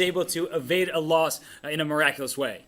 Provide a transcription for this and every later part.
able to evade a loss in a miraculous way.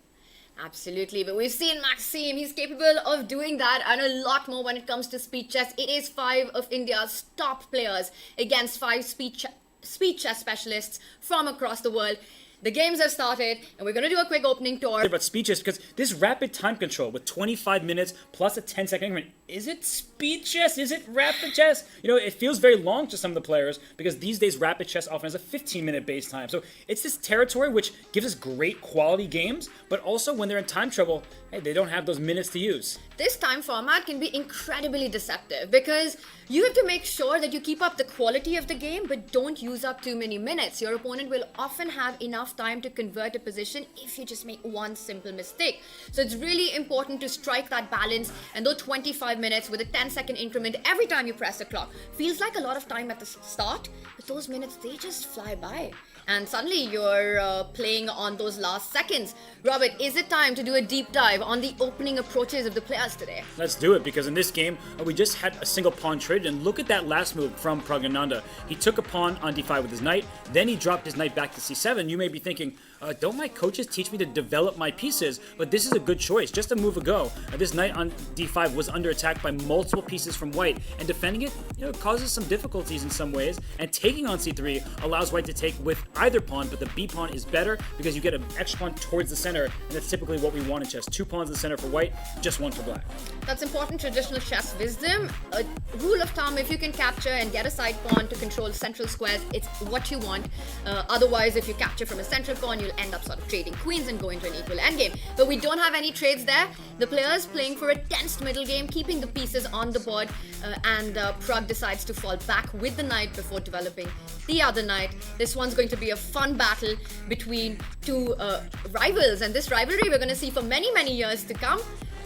Absolutely, but we've seen Maxime, he's capable of doing that and a lot more when it comes to speed chess. It is 5 of India's top players against 5 speed chess specialists from across the world. The games have started, and we're going to do a quick opening tour. About speed chess, because this rapid time control with 25 minutes plus a 10-second increment, is it speed chess? Is it rapid chess? You know, it feels very long to some of the players because these days rapid chess often has a 15-minute base time. So it's this territory which gives us great quality games, but also when they're in time trouble, hey, they don't have those minutes to use. This time format can be incredibly deceptive because you have to make sure that you keep up the quality of the game but don't use up too many minutes. Your opponent will often have enough time to convert a position if you just make one simple mistake. So it's really important to strike that balance, and though 25 minutes with a 10-second increment every time you press the clock feels like a lot of time at the start, but those minutes, they just fly by. And suddenly you're playing on those last seconds. Robert, is it time to do a deep dive on the opening approaches of the players today? Let's do it, because in this game, we just had a single pawn trade, and look at that last move from Praggnanandhaa. He took a pawn on d5 with his knight, then he dropped his knight back to c7. You may be thinking, don't my coaches teach me to develop my pieces? But this is a good choice. Just a move ago, this knight on d5 was under attack by multiple pieces from white, and defending it, causes some difficulties in some ways, and taking on c3 allows white to take with either pawn, but the b pawn is better because you get an extra pawn towards the center, and that's typically what we want in chess. 2 pawns in the center for white, just 1 for black. That's important traditional chess wisdom. A rule of thumb, if you can capture and get a side pawn to control central squares, it's what you want. Otherwise, if you capture from a central pawn, you'll end up sort of trading queens and go into an equal endgame. But we don't have any trades there. The players playing for a tensed middle game, keeping the pieces on the board, and Pragg decides to fall back with the knight before developing the other knight. This one's going to be a fun battle between 2 rivals, and this rivalry we're going to see for many, many years to come.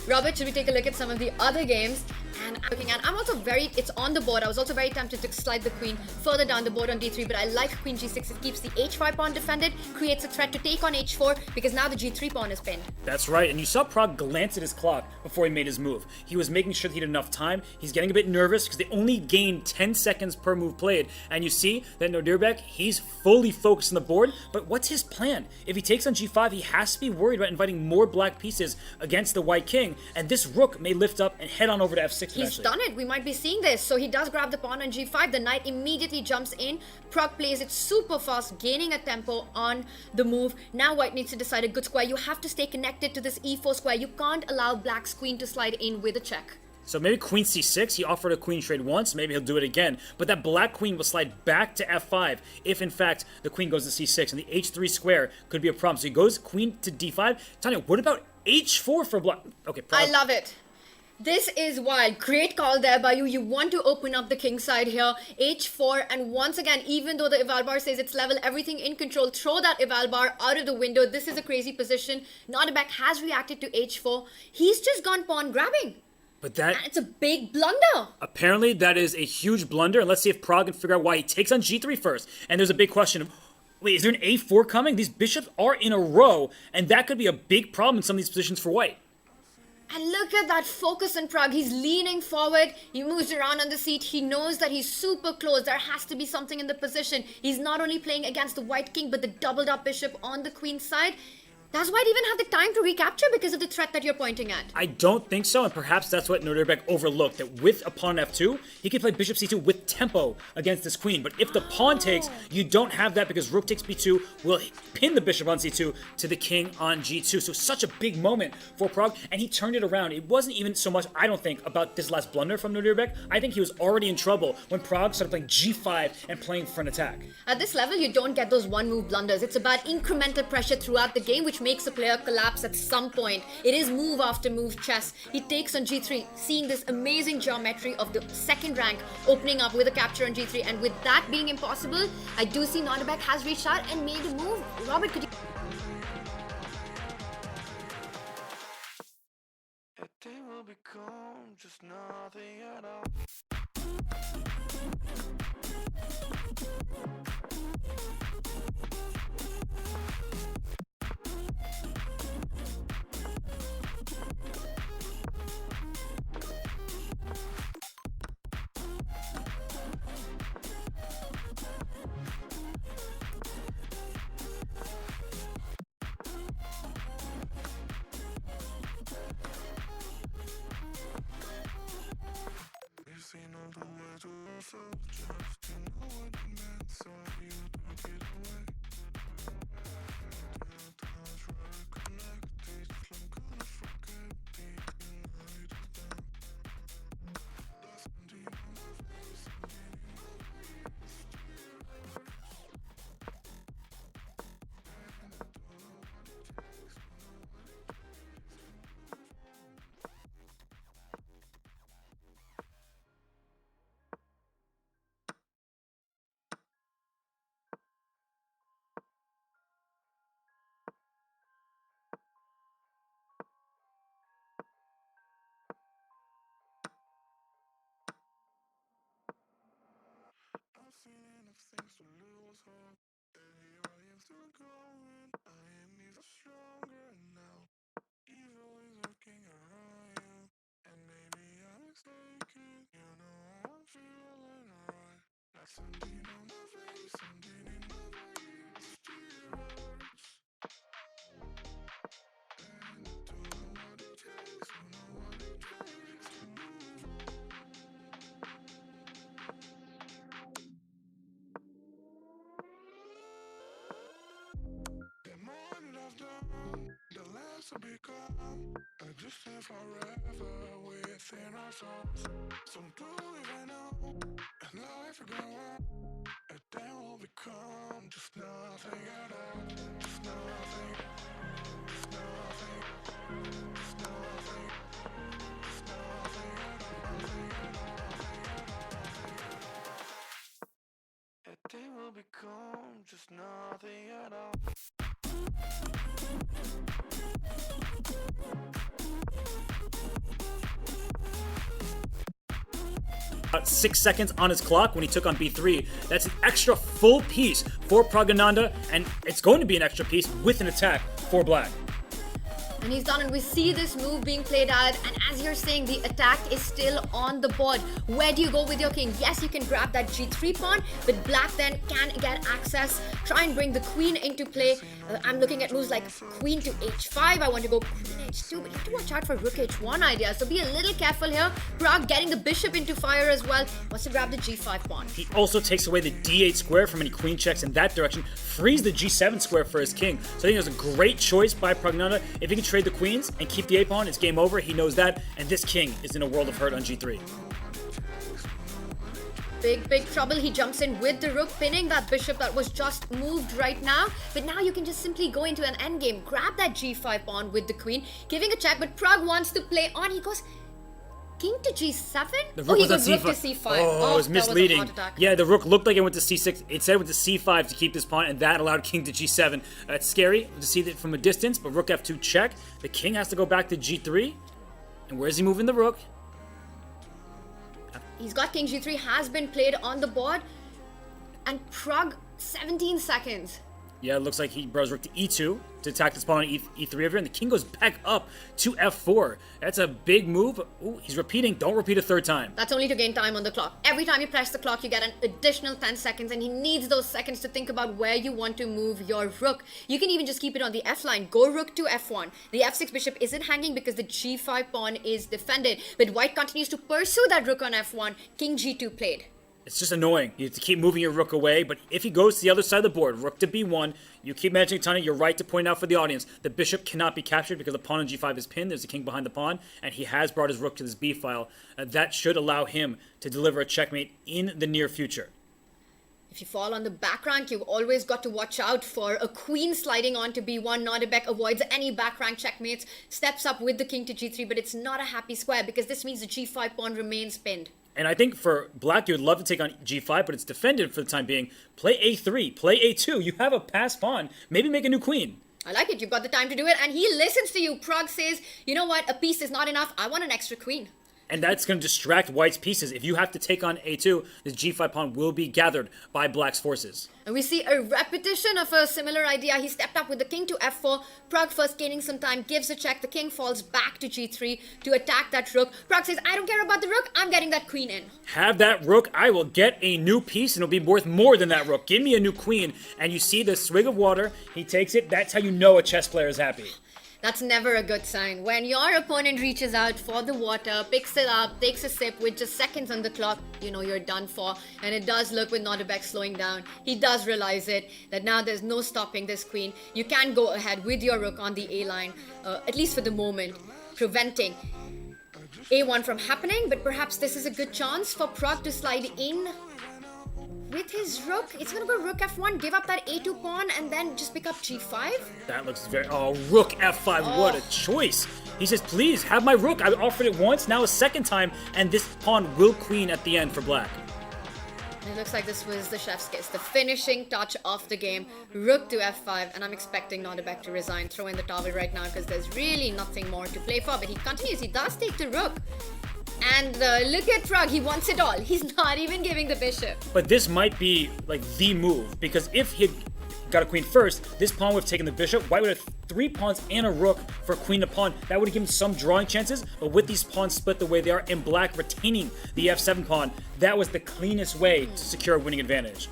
Robert, should we take a look at some of the other games? And I'm also it's on the board. I was also very tempted to slide the queen further down the board on d3, but I like queen g6. It keeps the h5 pawn defended, creates a threat to take on h4 because now the g3 pawn is pinned. That's right, and you saw Pragg glance at his clock before he made his move. He was making sure that he had enough time. He's getting a bit nervous because they only gain 10 seconds per move played, and you see that Nodirbek, he's fully focused on the board, but what's his plan? If he takes on g5, he has to be worried about inviting more black pieces against the white king, and this rook may lift up and head on over to f6 He's eventually. done it. We might be seeing this. So he does grab the pawn on g5. The knight immediately jumps in. Pragg plays it super fast, gaining a tempo on the move. Now white needs to decide a good square. You have to stay connected to this e4 square. You can't allow black's queen to slide in with a check. So maybe queen c6, he offered a queen trade once, maybe he'll do it again, but that black queen will slide back to f5 if in fact the queen goes to c6, and the h3 square could be a problem. So he goes queen to d5. Tanya, what about h4 for black? Okay, I love it. This is wild. Great call there by you. You want to open up the king side here. h4, and once again, even though the eval bar says it's level, everything in control, throw that eval bar out of the window. This is a crazy position. Nodirbek has reacted to h4. He's just gone pawn grabbing. But that... And it's a big blunder. Apparently, that is a huge blunder, and let's see if Pragg can figure out why. He takes on g3 first, and there's a big question of, wait, is there an a4 coming? These bishops are in a row, and that could be a big problem in some of these positions for white. And look at that focus on Pragg. He's leaning forward. He moves around on the seat. He knows that he's super close. There has to be something in the position. He's not only playing against the white king, but the doubled up bishop on the queen side. Does white even have the time to recapture because of the threat that you're pointing at? I don't think so, and perhaps that's what Nodirbek overlooked, that with a pawn f2, he can play bishop c2 with tempo against this queen. But if the pawn takes, you don't have that because rook takes b2 will pin the bishop on c2 to the king on g2. So such a big moment for Pragg, and he turned it around. It wasn't even so much, I don't think, about this last blunder from Nodirbek. I think he was already in trouble when Pragg started playing g5 and playing for an attack. At this level, you don't get those one-move blunders. It's about incremental pressure throughout the game, which makes a player collapse at some point. It is move after move chess. He takes on g3, seeing this amazing geometry of the second rank opening up with a capture on g3, and with that being impossible, I do see Nodirbek has reached out and made a move. Robert, could you... They will become just nothing at all. To become a distant forever within ourselves. Some do even know, and life will go on, and then we'll become just nothing at all. Just nothing, just nothing, just nothing, just nothing at all. Nothing at all, and then we'll become just nothing at all. 6 seconds on his clock when he took on B3. That's an extra full piece for Praggnanandhaa, and it's going to be an extra piece with an attack for Black. And he's done it. We see this move being played out, and as you're saying, the attack is still on the board. Where do you go with your king? Yes, you can grab that G3 pawn, but Black then can get access, try and bring the queen into play. I'm looking at moves like queen to H5. I want to go queen H2, but you have to watch out for rook H1 idea, so be a little careful here. Pragg getting the bishop into fire as well. Wants to grab the G5 pawn. He also takes away the D8 square from any queen checks in that direction, frees the G7 square for his king. So I think it was a great choice by Praggnanandhaa. If he can trade the queens and keep the A pawn, it's game over. He knows that, and this king is in a world of hurt on G3. Big trouble. He jumps in with the rook, pinning that bishop that was just moved right now. But now you can just simply go into an endgame, grab that G5 pawn with the queen, giving a check, but Pragg wants to play on. He goes king to G7? The rook he was on goes C5. rook to C5. Oh, it was misleading. That was a heart attack. Yeah, the rook looked like it went to C6. It said it went to C5 to keep this pawn, and that allowed king to G7. It's scary to see that from a distance, but rook F2 check. The king has to go back to G3. And where's he moving the rook? He's got king G3, has been played on the board. And Pragg, 17 seconds. Yeah, it looks like he brought his rook to E2 to attack this pawn on E3 over here, and the king goes back up to F4. That's a big move. Ooh, he's repeating. Don't repeat a third time. That's only to gain time on the clock. Every time you press the clock, you get an additional 10 seconds, and he needs those seconds to think about where you want to move your rook. You can even just keep it on the F line. Go rook to F1. The F6 bishop isn't hanging because the G5 pawn is defended, but white continues to pursue that rook on F1. King G2 played. It's just annoying. You have to keep moving your rook away, but if he goes to the other side of the board, rook to B1, you keep managing Tana, you're right to point out for the audience, the bishop cannot be captured because the pawn on G5 is pinned, there's a king behind the pawn, and he has brought his rook to this B file. That should allow him to deliver a checkmate in the near future. If you fall on the back rank, you've always got to watch out for a queen sliding on to B1. Nodirbek avoids any back rank checkmates, steps up with the king to G3, but it's not a happy square because this means the G5 pawn remains pinned. And I think for Black, you would love to take on G5, but it's defended for the time being. Play A3, play A2. You have a passed pawn. Maybe make a new queen. I like it. You've got the time to do it. And he listens to you. Pragg says, you know what? A piece is not enough. I want an extra queen. And that's going to distract White's pieces. If you have to take on A2, the G5 pawn will be gathered by Black's forces. And we see a repetition of a similar idea. He stepped up with the king to F4. Pragg first gaining some time, gives a check. The king falls back to G3 to attack that rook. Pragg says, I don't care about the rook. I'm getting that queen in. Have that rook. I will get a new piece, and it'll be worth more than that rook. Give me a new queen. And you see the swig of water. He takes it. That's how you know a chess player is happy. That's never a good sign. When your opponent reaches out for the water, picks it up, takes a sip with just seconds on the clock, you know you're done for. And it does look with Nodirbek slowing down. He does realize it, that now there's no stopping this queen. You can go ahead with your rook on the A line, at least for the moment, preventing A1 from happening. But perhaps this is a good chance for Pragg to slide in with his rook. It's gonna go rook F1, give up that A2 pawn, and then just pick up G5. That looks very... Oh, rook F5. What a choice. He says, please, have my rook. I offered it once, now a second time, and this pawn will queen at the end for Black. It looks like this was the chef's kiss, the finishing touch of the game. Rook to F5, and I'm expecting Nodirbek to resign, throw in the towel right now, because there's really nothing more to play for. But he continues, he does take the rook. And look at Pragg, he wants it all. He's not even giving the bishop. But this might be like the move, because if he had got a queen first, this pawn would have taken the bishop. White would have 3 pawns and a rook for queen to pawn. That would have given some drawing chances, but with these pawns split the way they are and black retaining the f7 pawn, that was the cleanest way to secure a winning advantage.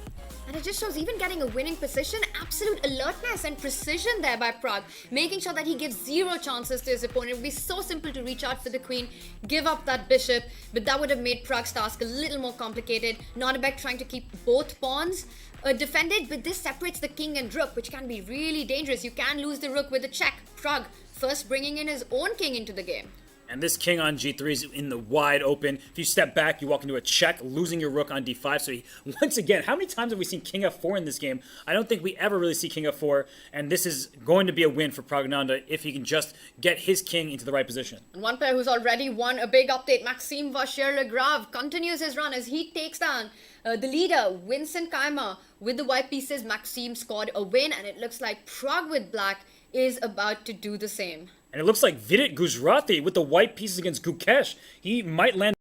And it just shows even getting a winning position, absolute alertness and precision there by Pragg, making sure that he gives 0 chances to his opponent. It would be so simple to reach out for the queen, give up that bishop, but that would have made Pragg's task a little more complicated. Nodirbek trying to keep both pawns defended, but this separates the king and rook, which can be really dangerous. You can lose the rook with a check. Pragg first bringing in his own king into the game. And this king on g3 is in the wide open. If you step back, you walk into a check, losing your rook on d5. So once again, how many times have we seen king f4 in this game? I don't think we ever really see king f4. And this is going to be a win for Praggnanandhaa if he can just get his king into the right position. And one player who's already won a big update, Maxime Vachier-Lagrave, continues his run as he takes down the leader, Vincent Keimer. With the white pieces, Maxime scored a win, and it looks like Pragg with black is about to do the same. And it looks like Vidit Gujrathi with the white pieces against Gukesh. He might land